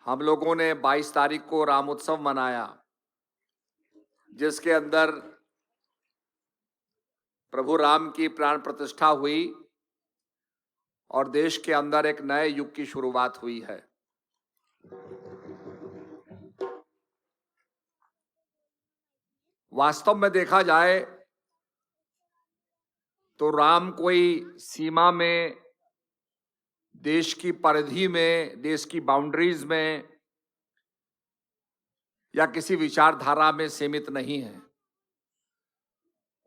हम लोगों ने 22 तारीख को राम उत्सव मनाया, जिसके अंदर प्रभु राम की प्राण प्रतिष्ठा हुई और देश के अंदर एक नए युग की शुरुआत हुई है। वास्तव में देखा जाए तो राम कोई सीमा में, देश की परिधि में, देश की बाउंड्रीज में या किसी विचारधारा में सीमित नहीं है।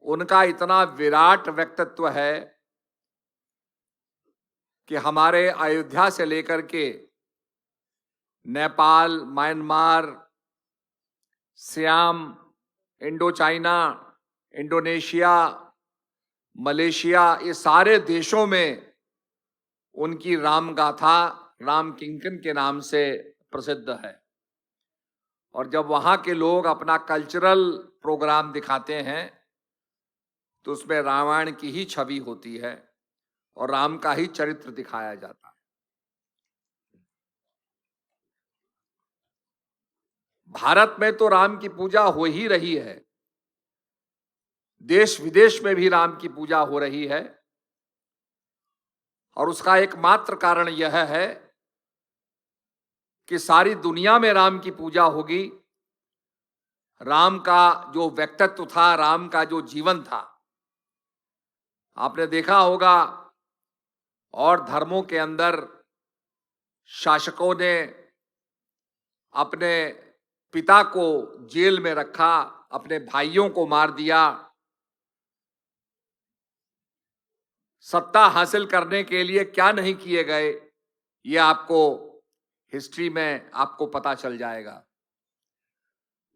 उनका इतना विराट व्यक्तित्व है कि हमारे अयोध्या से लेकर के Nepal, Myanmar, SIAM, Indo China, Indonesia, Malaysia, ये सारे देशों में उनकी राम गाथा राम किंकन के नाम से प्रसिद्ध है। और जब वहां के लोग अपना कल्चरल प्रोग्राम दिखाते हैं तो उसमें रामायण की ही छवि होती है और राम का ही चरित्र दिखाया जाता है। भारत में तो राम की पूजा हो ही रही है, देश विदेश में भी राम की पूजा हो रही है। और उसका एकमात्र कारण यह है कि सारी दुनिया में राम की पूजा होगी। राम का जो व्यक्तित्व था, राम का जो जीवन था, आपने देखा होगा और धर्मों के अंदर शासकों ने अपने पिता को जेल में रखा, अपने भाइयों को मार दिया, सत्ता हासिल करने के लिए क्या नहीं किए गए, ये आपको हिस्ट्री में आपको पता चल जाएगा।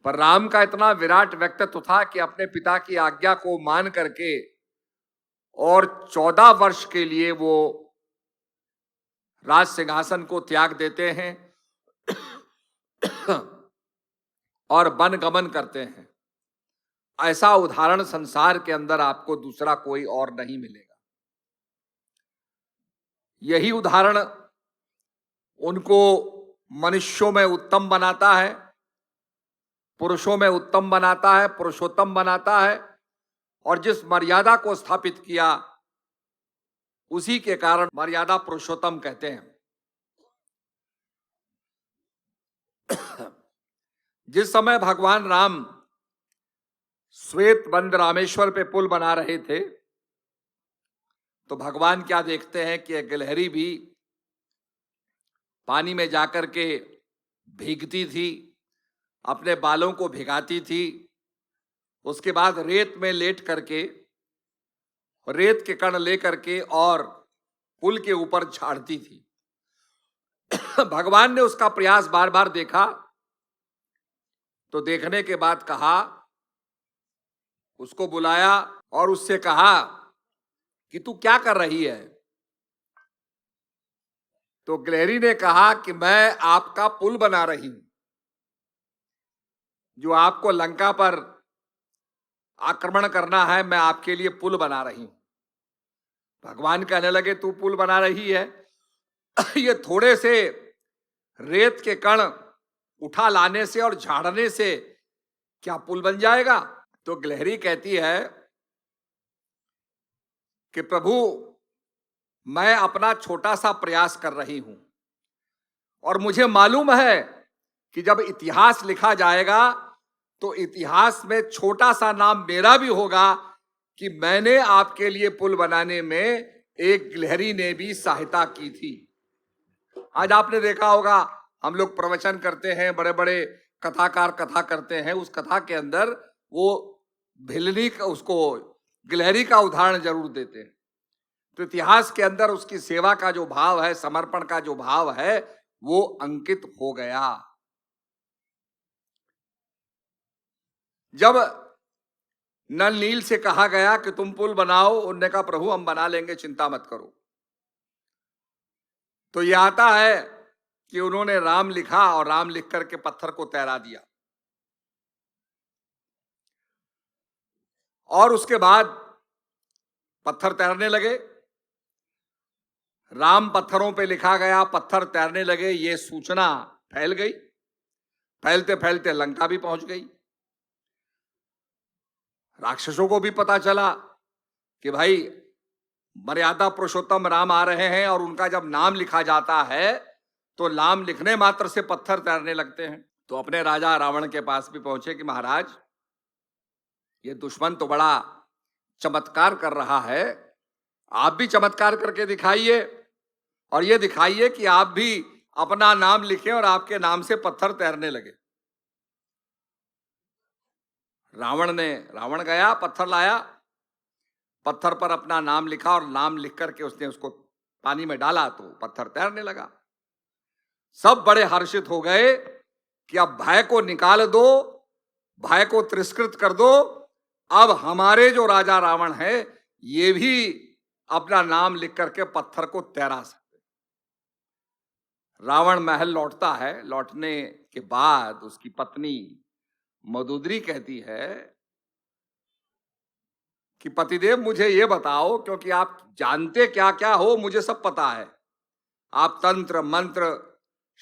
पर राम का इतना विराट व्यक्तित्व था कि अपने पिता की आज्ञा को मान करके और 14 वर्ष के लिए वो राज सिंहासन को त्याग देते हैं और वन गमन करते हैं। ऐसा उदाहरण संसार के अंदर आपको दूसरा कोई और नहीं मिलेगा। यही उदाहरण उनको मनुष्यों में उत्तम बनाता है, पुरुषों में उत्तम बनाता है, पुरुषोत्तम बनाता है। और जिस मर्यादा को स्थापित किया उसी के कारण मर्यादा पुरुषोत्तम कहते हैं। जिस समय भगवान राम श्वेत बंद रामेश्वर पे पुल बना रहे थे तो भगवान क्या देखते हैं कि एक गिलहरी भी पानी में जाकर के भीगती थी, अपने बालों को भिगाती थी, उसके बाद रेत में लेट करके रेत के कण ले करके और पुल के ऊपर झाड़ती थी। भगवान ने उसका प्रयास बार बार देखा तो देखने के बाद कहा, उसको बुलाया और उससे कहा कि तू क्या कर रही है। तो गिलहरी ने कहा कि मैं आपका पुल बना रही हूं, जो आपको लंका पर आक्रमण करना है, मैं आपके लिए पुल बना रही हूं। भगवान कहने लगे, तू पुल बना रही है, ये थोड़े से रेत के कण उठा लाने से और झाड़ने से क्या पुल बन जाएगा। तो गिलहरी कहती है कि प्रभु, मैं अपना छोटा सा प्रयास कर रही हूं और मुझे मालूम है कि जब इतिहास लिखा जाएगा तो इतिहास में छोटा सा नाम मेरा भी होगा कि मैंने आपके लिए पुल बनाने में एक गिलहरी ने भी सहायता की थी। आज आपने देखा होगा, हम लोग प्रवचन करते हैं, बड़े बड़े कथाकार कथा करते हैं, उस कथा के अंदर वो भिलनी का, उसको गिलहरी का उदाहरण जरूर देते हैं। तो इतिहास के अंदर उसकी सेवा का जो भाव है, समर्पण का जो भाव है, वो अंकित हो गया। जब नल नील से कहा गया कि तुम पुल बनाओ, उन्होंने कहा प्रभु हम बना लेंगे, चिंता मत करो। तो यह आता है कि उन्होंने राम लिखा और राम लिख करके पत्थर को तैरा दिया। और उसके बाद पत्थर तैरने लगे, राम पत्थरों पे लिखा गया, पत्थर तैरने लगे। ये सूचना फैल गई। फैलते फैलते लंका भी पहुंच गई। राक्षसों को भी पता चला कि भाई मर्यादा पुरुषोत्तम राम आ रहे हैं, और उनका जब नाम लिखा जाता है तो नाम लिखने मात्र से पत्थर तैरने लगते हैं। तो अपने राजा रावण के पास भी पहुंचे कि महाराज, ये दुश्मन तो बड़ा चमत्कार कर रहा है, आप भी चमत्कार करके दिखाइए, और ये दिखाइए कि आप भी अपना नाम लिखें और आपके नाम से पत्थर तैरने लगे। रावण गया, पत्थर लाया, पत्थर पर अपना नाम लिखा, और नाम लिख करके उसने उसको पानी में डाला तो पत्थर तैरने लगा। सब बड़े हर्षित हो गए कि अब भय को निकाल दो, भय को तिरस्कृत कर दो, अब हमारे जो राजा रावण है ये भी अपना नाम लिख करके पत्थर को तैरा सकते। रावण महल लौटता है। लौटने के बाद उसकी पत्नी मदोदरी कहती है कि पतिदेव मुझे ये बताओ, क्योंकि आप जानते क्या क्या हो मुझे सब पता है, आप तंत्र मंत्र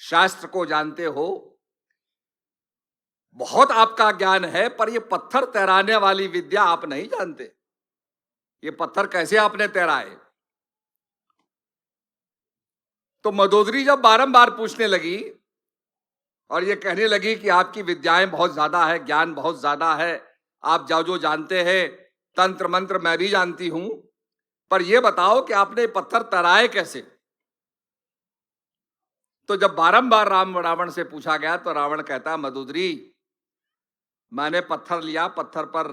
शास्त्र को जानते हो, बहुत आपका ज्ञान है, पर ये पत्थर तैराने वाली विद्या आप नहीं जानते। ये पत्थर कैसे आपने तैराए? तो मदोदरी जब बारंबार पूछने लगी और ये कहने लगी कि आपकी विद्याएं बहुत ज्यादा है, ज्ञान बहुत ज्यादा है, आप जो जानते हैं तंत्र मंत्र मैं भी जानती हूं, पर यह बताओ कि आपने पत्थर तैराए कैसे? तो जब बारंबार रावण से पूछा गया तो रावण कहता, मदोदरी मैंने पत्थर लिया, पत्थर पर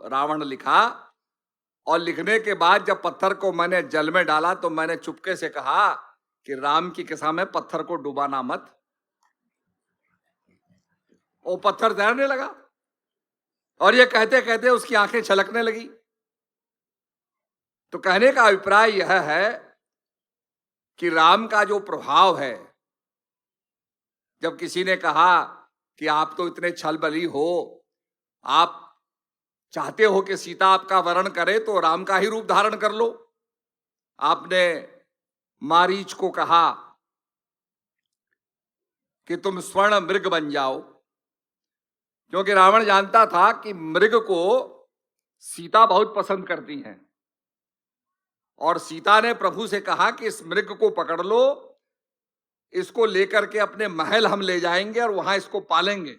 रावण लिखा, और लिखने के बाद जब पत्थर को मैंने जल में डाला तो मैंने चुपके से कहा कि राम की कसम है पत्थर को डुबाना मत। वो पत्थर तैरने लगा, और ये कहते कहते उसकी आंखें छलकने लगी। तो कहने का अभिप्राय यह है कि राम का जो प्रभाव है, जब किसी ने कहा कि आप तो इतने छल बली हो, आप चाहते हो कि सीता आपका वरण करे तो राम का ही रूप धारण कर लो। आपने मारीच को कहा कि तुम स्वर्ण मृग बन जाओ, क्योंकि रावण जानता था कि मृग को सीता बहुत पसंद करती हैं, और सीता ने प्रभु से कहा कि इस मृग को पकड़ लो, इसको लेकर के अपने महल हम ले जाएंगे और वहां इसको पालेंगे।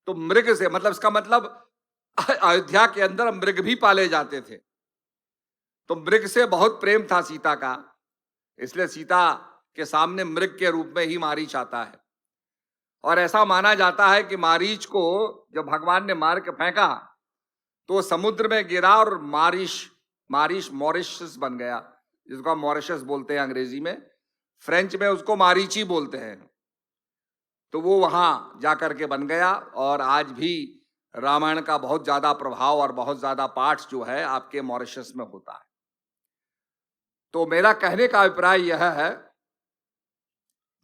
तो मृग से मतलब, इसका मतलब अयोध्या के अंदर मृग भी पाले जाते थे, तो मृग से बहुत प्रेम था सीता का, इसलिए सीता के सामने मृग के रूप में ही मारीच आता है। और ऐसा माना जाता है कि मारीच को जब भगवान ने मार के फेंका तो समुद्र में गिरा, और मॉरिशस बन गया, जिसको हम मॉरिशस बोलते हैं अंग्रेजी में, फ्रेंच में उसको मारीची बोलते हैं। तो वो वहां जाकर के बन गया, और आज भी रामायण का बहुत ज्यादा प्रभाव और बहुत ज्यादा पाठ जो है आपके मॉरिशस में होता है। तो मेरा कहने का अभिप्राय यह है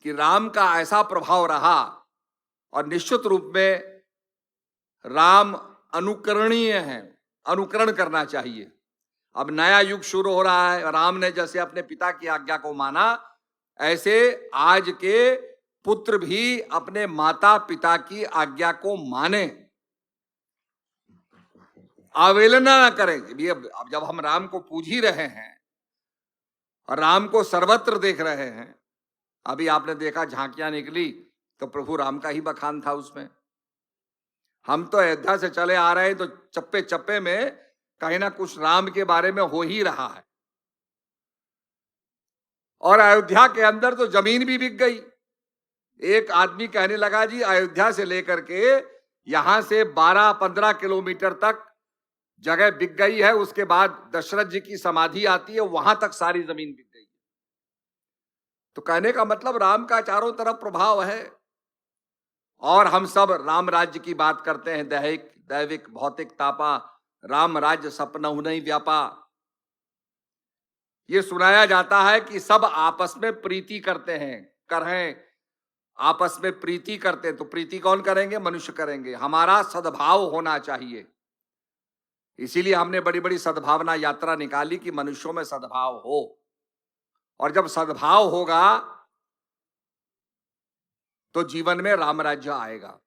कि राम का ऐसा प्रभाव रहा, और निश्चित रूप में राम अनुकरणीय हैं, अनुकरण करना चाहिए। अब नया युग शुरू हो रहा है, राम ने जैसे अपने पिता की आज्ञा को माना, ऐसे आज के पुत्र भी अपने माता पिता की आज्ञा को माने, अवहेलना ना करें। अब जब हम राम को पूज ही रहे हैं और राम को सर्वत्र देख रहे हैं, अभी आपने देखा झांकियां निकली तो प्रभु राम का ही बखान था उसमें। हम तो अयोध्या से चले आ रहे हैं तो चप्पे चप्पे में कहीं ना कुछ राम के बारे में हो ही रहा है, और अयोध्या के अंदर तो जमीन भी बिक गई। एक आदमी कहने लगा, जी अयोध्या से लेकर के यहां से 12-15 किलोमीटर तक जगह बिक गई है, उसके बाद दशरथ जी की समाधि आती है, वहां तक सारी जमीन बिक गई। तो कहने का मतलब राम का चारों तरफ प्रभाव है, और हम सब राम राज्य की बात करते हैं, दैहिक दैविक भौतिक तापा, राम राज्य सपनहु नहीं व्यापा। ये सुनाया जाता है कि सब आपस में प्रीति करते हैं, आपस में प्रीति करते हैं, तो प्रीति कौन करेंगे? मनुष्य करेंगे। हमारा सद्भाव होना चाहिए, इसीलिए हमने बड़ी बड़ी सद्भावना यात्रा निकाली कि मनुष्यों में सद्भाव हो, और जब सद्भाव होगा तो जीवन में राम राज्य आएगा।